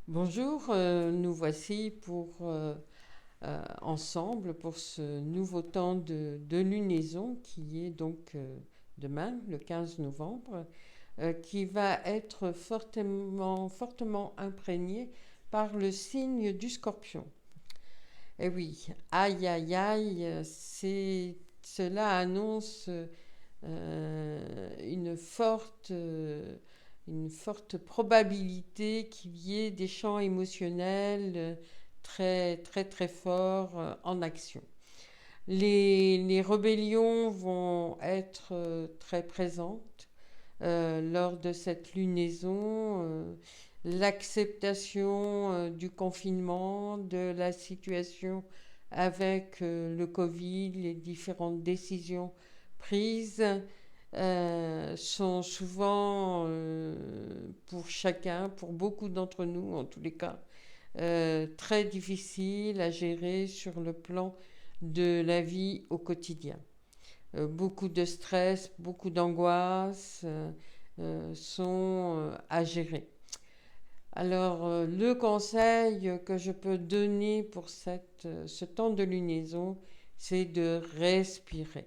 Bonjour, nous voici ensemble pour ce nouveau temps de lunaison qui est donc demain, le 15 novembre, qui va être fortement imprégné par le signe du Scorpion. Et oui, aïe aïe aïe, cela annonce une forte probabilité qu'il y ait des champs émotionnels très très très forts en action. Les rébellions vont être très présentes lors de cette lunaison. L'acceptation du confinement, de la situation avec le Covid, les différentes décisions prises sont souvent, pour chacun, pour beaucoup d'entre nous en tous les cas, très difficiles à gérer sur le plan de la vie au quotidien. Beaucoup de stress, beaucoup d'angoisse sont à gérer. Alors, le conseil que je peux donner pour ce temps de lunaison, c'est de respirer,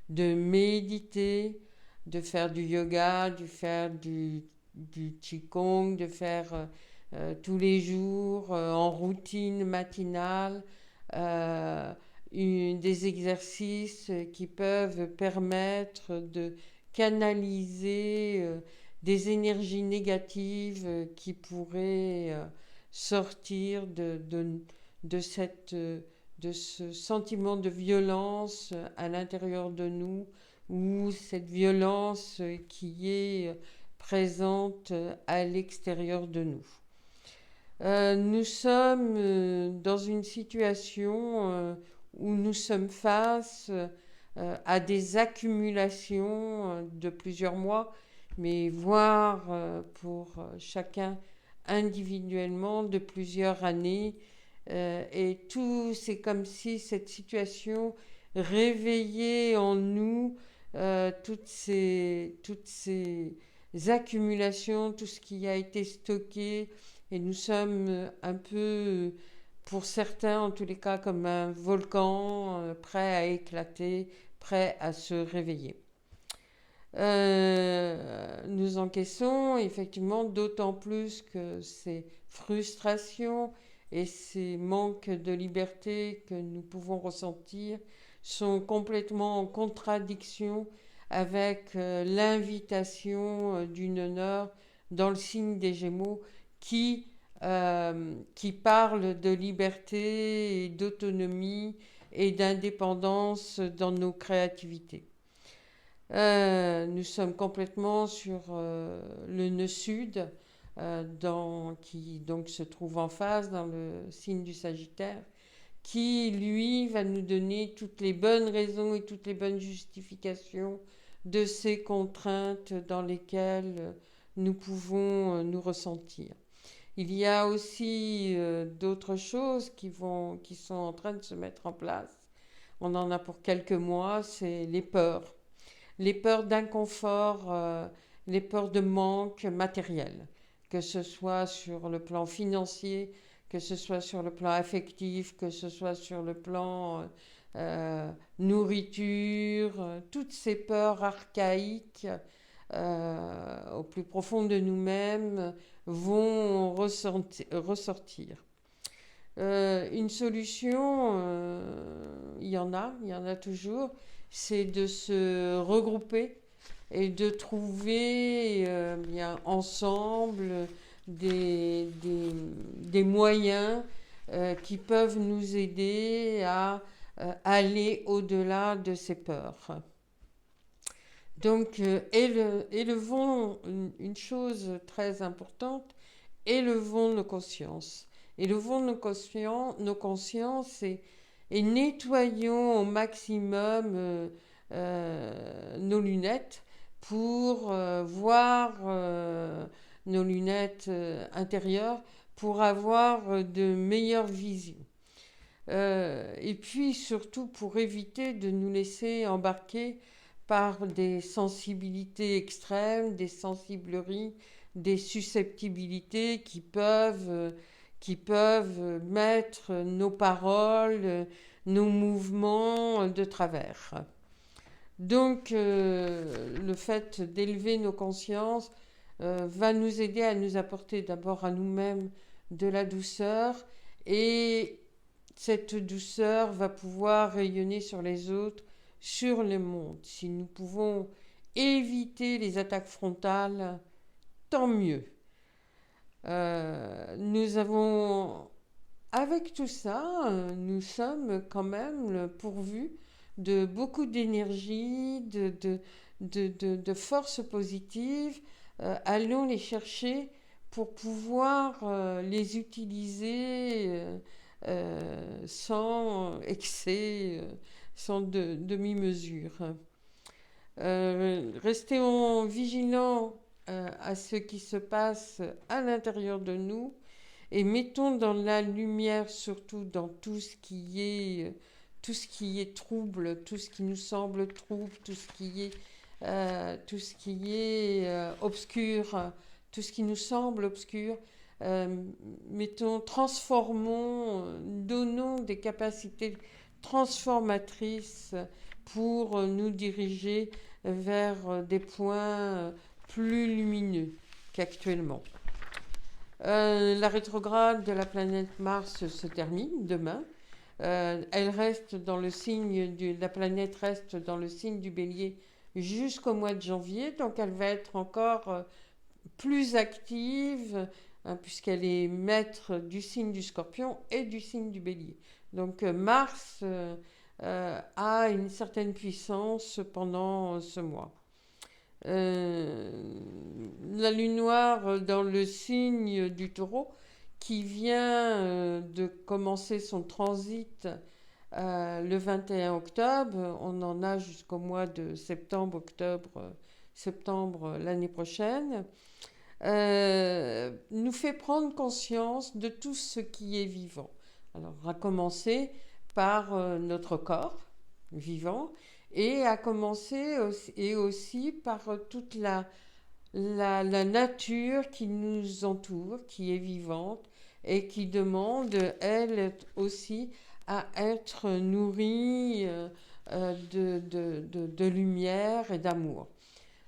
de méditer, de faire du yoga, de faire du qigong, de faire tous les jours en routine matinale euh, des exercices qui peuvent permettre de canaliser des énergies négatives qui pourraient sortir de ce sentiment de violence à l'intérieur de nous, ou cette violence qui est présente à l'extérieur de nous. Nous sommes dans une situation où nous sommes face à des accumulations de plusieurs mois, mais voire pour chacun individuellement de plusieurs années. Et tout, c'est comme si cette situation réveillait en nous toutes ces accumulations, tout ce qui a été stocké. Et nous sommes un peu, pour certains en tous les cas, comme un volcan prêt à éclater, prêt à se réveiller. Nous encaissons effectivement d'autant plus que ces frustrations et ces manques de liberté que nous pouvons ressentir sont complètement en contradiction avec l'invitation d'une Nord dans le signe des Gémeaux qui parle de liberté et d'autonomie et d'indépendance dans nos créativités. Nous sommes complètement sur le nœud sud, qui donc se trouve en face dans le signe du Sagittaire, qui lui va nous donner toutes les bonnes raisons et toutes les bonnes justifications de ces contraintes dans lesquelles nous pouvons nous ressentir. Il y a aussi d'autres choses qui sont en train de se mettre en place. On en a pour quelques mois, c'est les peurs d'inconfort, les peurs de manque matériel, que ce soit sur le plan financier, que ce soit sur le plan affectif, que ce soit sur le plan nourriture, toutes ces peurs archaïques au plus profond de nous-mêmes vont ressortir. Une solution, il y en a toujours, c'est de se regrouper et de trouver bien ensemble des moyens qui peuvent nous aider à aller au-delà de ces peurs. Donc, élevons une chose très importante, élevons nos consciences. Élevons nos consciences et nettoyons au maximum nos lunettes pour voir nos lunettes intérieures pour avoir de meilleures visions. Et puis surtout pour éviter de nous laisser embarquer par des sensibilités extrêmes, des sensibleries, des susceptibilités qui peuvent mettre nos paroles, nos mouvements de travers. Donc, le fait d'élever nos consciences va nous aider à nous apporter d'abord à nous-mêmes de la douceur, et cette douceur va pouvoir rayonner sur les autres, sur le monde. Si nous pouvons éviter les attaques frontales, tant mieux. Nous avons, avec tout ça, nous sommes quand même pourvus de beaucoup d'énergie, de forces positives. Allons les chercher pour pouvoir les utiliser sans excès, sans demi-mesure. Restons vigilants à ce qui se passe à l'intérieur de nous, et mettons dans la lumière, surtout dans tout ce qui est trouble, tout ce qui nous semble trouble, tout ce qui est obscur, tout ce qui nous semble obscur. Transformons, donnons des capacités transformatrices pour nous diriger vers des points plus lumineux qu'actuellement. La rétrograde de la planète Mars se termine demain. Elle reste dans le signe la planète reste dans le signe du Bélier jusqu'au mois de janvier, donc elle va être encore plus active, hein, puisqu'elle est maître du signe du Scorpion et du signe du Bélier. Donc Mars a une certaine puissance pendant ce mois. La lune noire dans le signe du Taureau, qui vient de commencer son transit le 21 octobre. On en a jusqu'au mois de septembre l'année prochaine. Nous fait prendre conscience de tout ce qui est vivant. Alors, à commencer par notre corps vivant, et à commencer aussi par toute la nature qui nous entoure, qui est vivante et qui demande, elle aussi, à être nourrie de lumière et d'amour.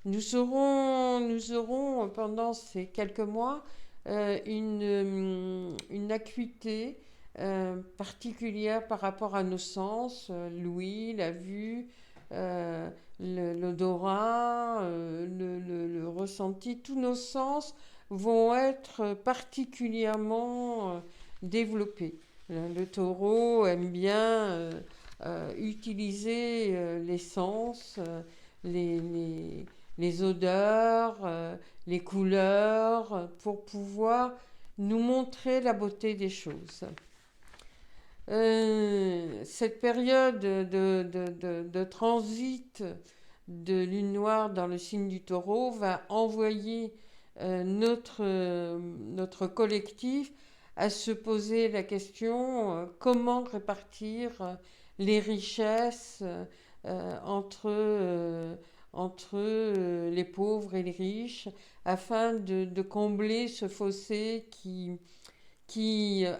Nous aurons pendant ces quelques mois une acuité particulière par rapport à nos sens, l'ouïe, la vue, l'odorat, le ressenti. Tous nos sens vont être particulièrement développés. Le taureau aime bien utiliser les sens, les odeurs, les couleurs, pour pouvoir nous montrer la beauté des choses. Cette période de transit de lune noire dans le signe du Taureau va envoyer notre collectif à se poser la question comment répartir les richesses entre les pauvres et les riches, afin de combler ce fossé qui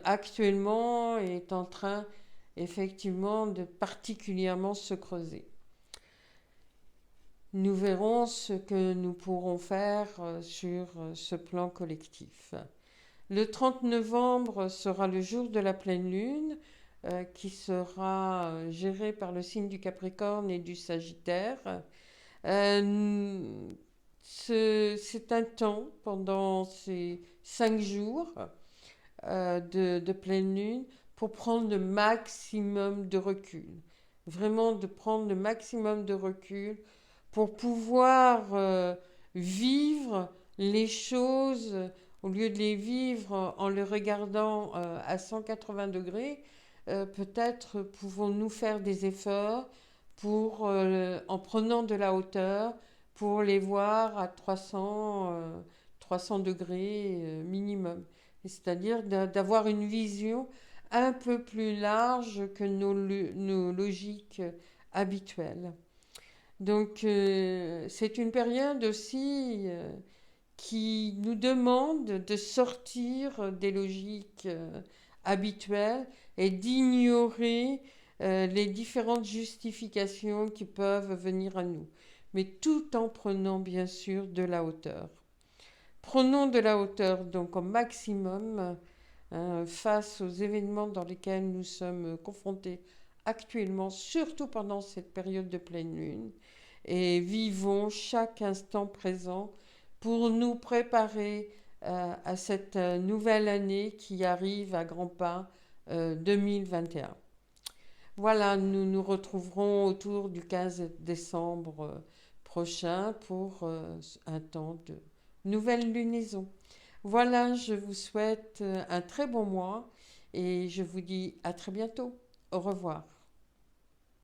actuellement est en train effectivement de particulièrement se creuser. Nous verrons ce que nous pourrons faire sur ce plan collectif. Le 30 novembre sera le jour de la pleine lune, qui sera géré par le signe du Capricorne et du Sagittaire. C'est un temps, pendant ces 5 jours de pleine lune, pour prendre le maximum de recul. Vraiment de prendre le maximum de recul pour pouvoir vivre les choses, au lieu de les vivre en les regardant à 180 degrés. Peut-être pouvons-nous faire des efforts en prenant de la hauteur, pour les voir à 300 degrés minimum. C'est-à-dire d'avoir une vision un peu plus large que nos logiques habituelles. Donc c'est une période aussi qui nous demande de sortir des logiques habituelles et d'ignorer les différentes justifications qui peuvent venir à nous, mais tout en prenant bien sûr de la hauteur. Prenons de la hauteur donc au maximum face aux événements dans lesquels nous sommes confrontés actuellement, surtout pendant cette période de pleine lune, et vivons chaque instant présent pour nous préparer à cette nouvelle année qui arrive à grands pas 2021. Voilà, nous nous retrouverons autour du 15 décembre prochain pour un temps de nouvelle lunaison. Voilà, je vous souhaite un très bon mois et je vous dis à très bientôt. Au revoir.